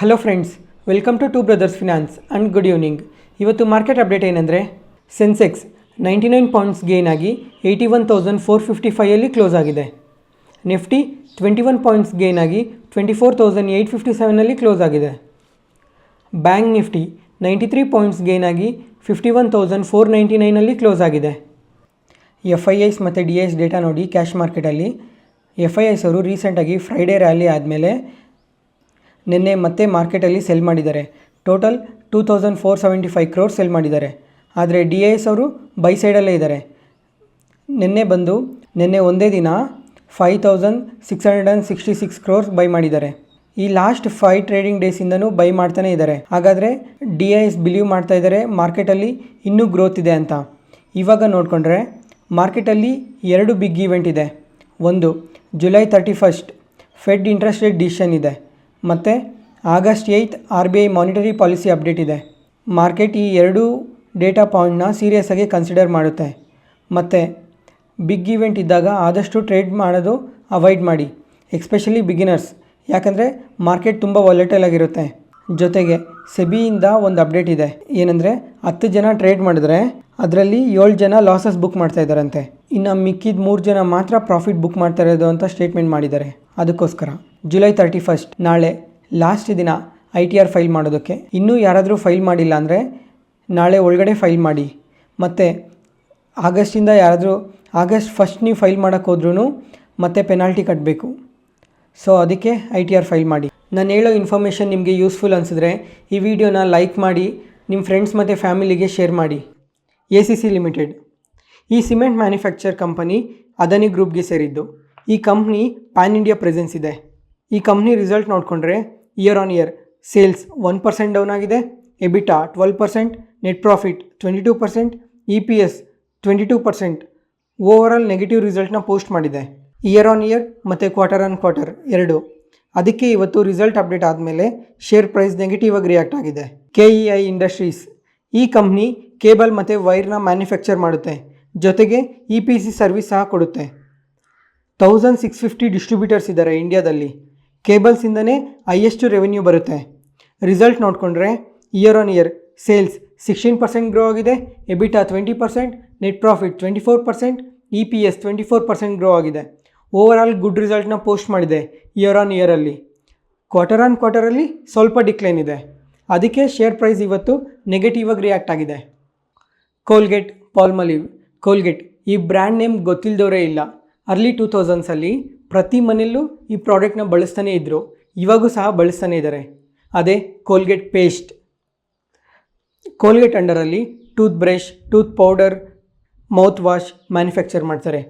Hello friends, welcome to two brothers finance and good evening. ಇವತ್ತು market update ಏನಂದರೆ, sensex 99 points gain ಆಗಿ 81,455 close ಆಗಿದೆ. Nifty 21 points gain ಆಗಿ 24,857 close ಆಗಿದೆ. Bank Nifty 93 points gain ಆಗಿ 51,499 close ಆಗಿದೆ. FIIs ಮತ್ತು DIs ಡೇಟಾ ನೋಡಿ ಕ್ಯಾಶ್ ಮಾರ್ಕೆಟಲ್ಲಿ FIIs ಅವರು ರೀಸೆಂಟಾಗಿ ಫ್ರೈಡೇ ರ್ಯಾಲಿ ಆದಮೇಲೆ ನಿನ್ನೆ ಮತ್ತೆ ಮಾರ್ಕೆಟಲ್ಲಿ ಸೆಲ್ ಮಾಡಿದ್ದಾರೆ. ಟೋಟಲ್ 2,475 ಕ್ರೋರ್ಸ್ ಸೆಲ್ ಮಾಡಿದ್ದಾರೆ. ಆದರೆ DIs ಅವರು ಬೈ ಸೈಡಲ್ಲೇ ಇದ್ದಾರೆ. ನಿನ್ನೆ ಒಂದೇ ದಿನ 5,666 ಕ್ರೋರ್ಸ್ ಬೈ ಮಾಡಿದ್ದಾರೆ. ಈ ಲಾಸ್ಟ್ 5 ಟ್ರೇಡಿಂಗ್ ಡೇಸಿಂದನೂ ಬೈ ಮಾಡ್ತಾನೆ ಇದ್ದಾರೆ. ಹಾಗಾದರೆ DIs ಬಿಲೀವ್ ಮಾಡ್ತಾ ಇದ್ದಾರೆ ಮಾರ್ಕೆಟಲ್ಲಿ ಇನ್ನೂ ಗ್ರೋತ್ ಇದೆ ಅಂತ. ಇವಾಗ ನೋಡಿಕೊಂಡ್ರೆ ಮಾರ್ಕೆಟಲ್ಲಿ 2 ಬಿಗ್ ಈವೆಂಟ್ ಇದೆ. ಒಂದು July 31 Fed interest rate decision ಇದೆ ಮತ್ತು August 8 RBI monetary policy update ಇದೆ. ಮಾರ್ಕೆಟ್ ಈ 2 ಡೇಟಾ ಪಾಯಿಂಟ್ನ ಸೀರಿಯಸ್ ಆಗಿ ಕನ್ಸಿಡರ್ ಮಾಡುತ್ತೆ. ಮತ್ತು ಬಿಗ್ ಈವೆಂಟ್ ಇದ್ದಾಗ ಆದಷ್ಟು ಟ್ರೇಡ್ ಮಾಡೋದು ಅವಾಯ್ಡ್ ಮಾಡಿ, ಎಸ್ಪೆಷಲಿ ಬಿಗಿನರ್ಸ್, ಯಾಕಂದರೆ ಮಾರ್ಕೆಟ್ ತುಂಬ ವಾಲೆಟೈಲ್ ಆಗಿರುತ್ತೆ. ಜೊತೆಗೆ ಸೆಬಿಯಿಂದ ಒಂದು ಅಪ್ಡೇಟ್ ಇದೆ. ಏನಂದರೆ 10 ಜನ ಟ್ರೇಡ್ ಮಾಡಿದ್ರೆ ಅದರಲ್ಲಿ 7 ಜನ ಲಾಸಸ್ ಬುಕ್ ಮಾಡ್ತಾ ಇದ್ದಾರಂತೆ. ಇನ್ನು ಮಿಕ್ಕಿದ 3 ಜನ ಮಾತ್ರ ಪ್ರಾಫಿಟ್ ಬುಕ್ ಮಾಡ್ತಾ ಇರೋದು ಅಂತ ಸ್ಟೇಟ್ಮೆಂಟ್ ಮಾಡಿದ್ದಾರೆ. ಅದಕ್ಕೋಸ್ಕರ ಜುಲೈ 31 ನಾಳೆ ಲಾಸ್ಟ್ ದಿನ ITR ಫೈಲ್ ಮಾಡೋದಕ್ಕೆ. ಇನ್ನೂ ಯಾರಾದರೂ ಫೈಲ್ ಮಾಡಿಲ್ಲ ಅಂದರೆ ನಾಳೆ ಒಳಗಡೆ ಫೈಲ್ ಮಾಡಿ. ಮತ್ತು ಆಗಸ್ಟಿಂದ ಯಾರಾದರೂ ಆಗಸ್ಟ್ 1 ನೀವು ಫೈಲ್ ಮಾಡೋಕ್ಕೆ ಹೋದ್ರೂ ಮತ್ತೆ ಪೆನಾಲ್ಟಿ ಕಟ್ಟಬೇಕು. ಸೊ ಅದಕ್ಕೆ ITR ಫೈಲ್ ಮಾಡಿ. ನಾನು ಹೇಳೋ ಇನ್ಫಾರ್ಮೇಷನ್ ನಿಮಗೆ ಯೂಸ್ಫುಲ್ ಅನಿಸಿದ್ರೆ ಈ ವಿಡಿಯೋನ ಲೈಕ್ ಮಾಡಿ, ನಿಮ್ಮ ಫ್ರೆಂಡ್ಸ್ ಮತ್ತು ಫ್ಯಾಮಿಲಿಗೆ ಶೇರ್ ಮಾಡಿ. ACC ಲಿಮಿಟೆಡ್ ಈ ಸಿಮೆಂಟ್ ಮ್ಯಾನುಫ್ಯಾಕ್ಚರ್ ಕಂಪನಿ ಅದಾನಿ ಗ್ರೂಪ್ಗೆ ಸೇರಿದ್ದು. ಈ ಕಂಪ್ನಿ ಪ್ಯಾನ್ ಇಂಡಿಯಾ ಪ್ರೆಸೆನ್ಸ್ ಇದೆ. ಈ ಕಂಪ್ನಿ ರಿಸಲ್ಟ್ ನೋಡಿಕೊಂಡ್ರೆ year on year sales 1% down ಆಗಿದೆ, EBITDA 12%, net profit 22%, EPS 22%. Overall negative ರಿಸಲ್ಟ್ನ ಪೋಸ್ಟ್ ಮಾಡಿದೆ ಇಯರ್ ಆನ್ ಇಯರ್ ಮತ್ತು ಕ್ವಾರ್ಟರ್ ಆನ್ ಕ್ವಾರ್ಟರ್ 2. ಅದಕ್ಕೆ ಇವತ್ತು ರಿಸಲ್ಟ್ ಅಪ್ಡೇಟ್ ಆದಮೇಲೆ ಶೇರ್ ಪ್ರೈಸ್ ನೆಗೆಟಿವ್ ಆಗಿ ರಿಯಾಕ್ಟ್ ಆಗಿದೆ. KEI ಇಂಡಸ್ಟ್ರೀಸ್ ಈ ಕಂಪ್ನಿ ಕೇಬಲ್ ಮತ್ತು ವೈರ್ನ ಮ್ಯಾನುಫ್ಯಾಕ್ಚರ್ ಮಾಡುತ್ತೆ. ಜೊತೆಗೆ EPC ಸರ್ವಿಸ್ ಸಹ ಕೊಡುತ್ತೆ. 1650 ಡಿಸ್ಟ್ರಿಬ್ಯೂಟರ್ಸ್ ಇದ್ದಾರೆ ಇಂಡಿಯಾದಲ್ಲಿ. ಕೇಬಲ್ಸಿಂದನೇ ಹೈಯೆಸ್ಟ್ ರೆವೆನ್ಯೂ ಬರುತ್ತೆ. ರಿಸಲ್ಟ್ ನೋಡಿಕೊಂಡ್ರೆ year on year sales 16% grow ಆಗಿದೆ, EBITDA 20%, net profit 24%, EPS 24% grow ಆಗಿದೆ. ಓವರಾಲ್ ಗುಡ್ ರಿಸಲ್ಟ್ನ ಪೋಸ್ಟ್ ಮಾಡಿದೆ ಇಯರ್ ಆನ್ ಇಯರಲ್ಲಿ. ಕ್ವಾರ್ಟರ್ ಆನ್ ಕ್ವಾರ್ಟರಲ್ಲಿ ಸ್ವಲ್ಪ ಡಿಕ್ಲೈನ್ ಇದೆ. ಅದಕ್ಕೆ ಶೇರ್ ಪ್ರೈಸ್ ಇವತ್ತು ನೆಗೆಟಿವ್ ಆಗಿ ರಿಯಾಕ್ಟ್ ಆಗಿದೆ. ಕೋಲ್ಗೇಟ್ ಪಾಲ್ಮಲಿವ್ ಕೋಲ್ಗೇಟ್ ಈ ಬ್ರ್ಯಾಂಡ್ ನೇಮ್ ಗೊತ್ತಿಲ್ಲದವರೇ ಇಲ್ಲ. ಅರ್ಲಿ 2000ಸಲ್ಲಿ ಪ್ರತಿ ಮನೆಯಲ್ಲೂ ಈ ಪ್ರಾಡಕ್ಟ್ನ ಬಳಸ್ತಾನೇ ಇದ್ದರು. ಇವಾಗೂ ಸಹ ಬಳಸ್ತಾನೇ ಇದ್ದಾರೆ. ಅದೇ ಕೋಲ್ಗೇಟ್ ಪೇಸ್ಟ್. ಕೋಲ್ಗೇಟ್ ಅಂಡರಲ್ಲಿ toothbrush, tooth powder, mouthwash manufacture ಮಾಡ್ತಾರೆ.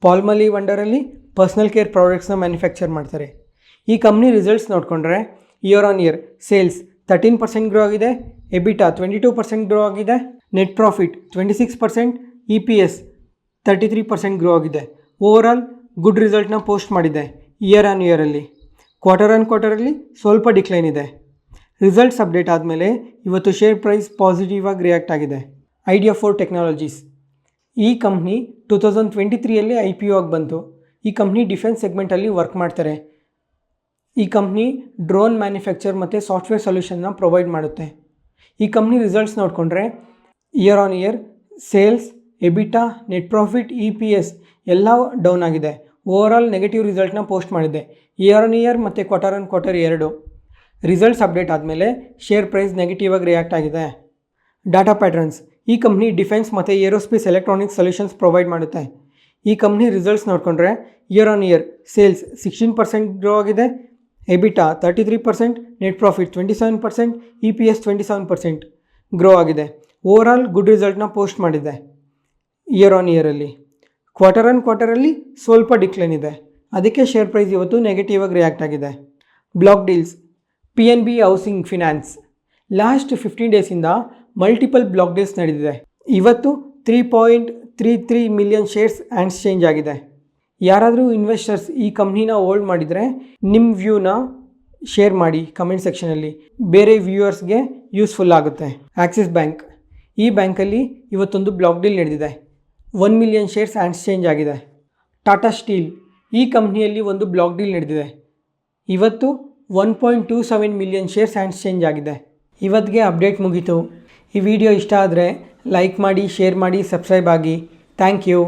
ಪಾಲ್ಮಲಿವ್ ಅಂಡರಲ್ಲಿ ಪರ್ಸ್ನಲ್ ಕೇರ್ ಪ್ರಾಡಕ್ಟ್ಸ್ನ ಮ್ಯಾನುಫ್ಯಾಕ್ಚರ್ ಮಾಡ್ತಾರೆ. ಈ ಕಂಪ್ನಿ ರಿಸಲ್ಟ್ಸ್ ನೋಡಿಕೊಂಡ್ರೆ year on year sales 13% grow ಆಗಿದೆ, EBITDA 22% ಗ್ರೋ ಆಗಿದೆ, ನೆಟ್ ಪ್ರಾಫಿಟ್ 26%, EPS 33% ಗ್ರೋ ಆಗಿದೆ. ಓವರಾಲ್ ಗುಡ್ ರಿಸಲ್ಟ್ನ ಪೋಸ್ಟ್ ಮಾಡಿದೆ ಇಯರ್ ಆನ್ ಇಯರಲ್ಲಿ. ಕ್ವಾರ್ಟರ್ ಆನ್ ಕ್ವಾರ್ಟರಲ್ಲಿ ಸ್ವಲ್ಪ ಡಿಕ್ಲೈನ್ ಇದೆ. ರಿಸಲ್ಟ್ಸ್ ಅಪ್ಡೇಟ್ ಆದಮೇಲೆ ಇವತ್ತು ಶೇರ್ ಪ್ರೈಸ್ ಪಾಸಿಟಿವ್ ಆಗಿ ರಿಯಾಕ್ಟ್ ಆಗಿದೆ. ಐಡಿಯಾ4 ಟೆಕ್ನಾಲಜೀಸ್ ಈ ಕಂಪ್ನಿ 2023ಯಲ್ಲಿ IPO ಆಗಿ ಬಂತು. ಈ ಕಂಪ್ನಿ ಡಿಫೆನ್ಸ್ ಸೆಗ್ಮೆಂಟಲ್ಲಿ ವರ್ಕ್ ಮಾಡ್ತಾರೆ. ಈ ಕಂಪ್ನಿ ಡ್ರೋನ್ ಮ್ಯಾನುಫ್ಯಾಕ್ಚರ್ ಮತ್ತು ಸಾಫ್ಟ್ವೇರ್ ಸೊಲ್ಯೂಷನ್ನ ಪ್ರೊವೈಡ್ ಮಾಡುತ್ತೆ. ಈ ಕಂಪ್ನಿ ರಿಸಲ್ಟ್ಸ್ ನೋಡಿಕೊಂಡ್ರೆ year on year sales, EBITDA, net profit, EPS ಎಲ್ಲ ಡೌನ್ ಆಗಿದೆ. ಓವರಾಲ್ ನೆಗೆಟಿವ್ ರಿಸಲ್ಟ್ನ ಪೋಸ್ಟ್ ಮಾಡಿದೆ ಇಯರ್ ಆನ್ ಇಯರ್ ಮತ್ತು quarter on quarter 2. Results update ಆದಮೇಲೆ ಶೇರ್ ಪ್ರೈಸ್ ನೆಗೆಟಿವ್ ಆಗಿ ರಿಯಾಕ್ಟ್ ಆಗಿದೆ. ಡಾಟಾ ಪ್ಯಾಟರ್ನ್ಸ್ ಈ ಕಂಪ್ನಿ ಡಿಫೆನ್ಸ್ ಮತ್ತು ಏರೋಸ್ಪೇಸ್ ಎಲೆಕ್ಟ್ರಾನಿಕ್ಸ್ ಸೊಲ್ಯೂಷನ್ಸ್ ಪ್ರೊವೈಡ್ ಮಾಡುತ್ತೆ. ಈ ಕಂಪ್ನಿ ರಿಸಲ್ಟ್ಸ್ ನೋಡಿಕೊಂಡ್ರೆ year on year sales 16% grow ಆಗಿದೆ, EBITDA 33%, net profit 27%, EPS 27% grow ಆಗಿದೆ. ಓವರಾಲ್ ಗುಡ್ ರಿಸಲ್ಟ್ನ ಪೋಸ್ಟ್ ಮಾಡಿದೆ ಇಯರ್ ಆನ್ ಇಯರಲ್ಲಿ. ಕ್ವಾರ್ಟರ್ ಆನ್ ಕ್ವಾರ್ಟರಲ್ಲಿ ಸ್ವಲ್ಪ ಡಿಕ್ಲೈನ್ ಇದೆ. ಅದಕ್ಕೆ ಶೇರ್ ಪ್ರೈಸ್ ಇವತ್ತು ನೆಗೆಟಿವ್ ಆಗಿ ರಿಯಾಕ್ಟ್ ಆಗಿದೆ. Block deals PNB housing finance last 15 ಡೇಸಿಂದ ಮಲ್ಟಿಪಲ್ ಬ್ಲಾಕ್ ಡೀಲ್ಸ್ ನಡೆದಿದೆ. ಇವತ್ತು 3.33 ಮಿಲಿಯನ್ ಶೇರ್ಸ್ ಎಕ್ಸ್ಚೇಂಜ್ ಆಗಿದೆ. ಯಾರಾದರೂ ಇನ್ವೆಸ್ಟರ್ಸ್ ಈ ಕಂಪ್ನಿನ ಹೋಲ್ಡ್ ಮಾಡಿದರೆ ನಿಮ್ಮ ವ್ಯೂನ ಶೇರ್ ಮಾಡಿ ಕಮೆಂಟ್ ಸೆಕ್ಷನಲ್ಲಿ. ಬೇರೆ ವ್ಯೂವರ್ಸ್ಗೆ ಯೂಸ್ಫುಲ್ ಆಗುತ್ತೆ. ಆಕ್ಸಿಸ್ ಬ್ಯಾಂಕ್ ಈ ಬ್ಯಾಂಕಲ್ಲಿ ಇವತ್ತೊಂದು ಬ್ಲಾಕ್ ಡೀಲ್ ನಡೆದಿದೆ. 1 ಮಿಲಿಯನ್ ಶೇರ್ಸ್ ಎಕ್ಸ್ಚೇಂಜ್ ಆಗಿದೆ. ಟಾಟಾ ಸ್ಟೀಲ್ ಈ ಕಂಪ್ನಿಯಲ್ಲಿ ಒಂದು ಬ್ಲಾಕ್ ಡೀಲ್ ನಡೆದಿದೆ. ಇವತ್ತು 1.27 ಮಿಲಿಯನ್ ಶೇರ್ಸ್ ಎಕ್ಸ್ಚೇಂಜ್ ಆಗಿದೆ. ಇವತ್ತಿಗೆ ಅಪ್ಡೇಟ್ ಮುಗೀತು. ಈ ವಿಡಿಯೋ ಇಷ್ಟ ಆದರೆ ಲೈಕ್ ಮಾಡಿ, ಶೇರ್ ಮಾಡಿ, ಸಬ್ಸ್ಕ್ರೈಬ್ ಆಗಿ. Thank you.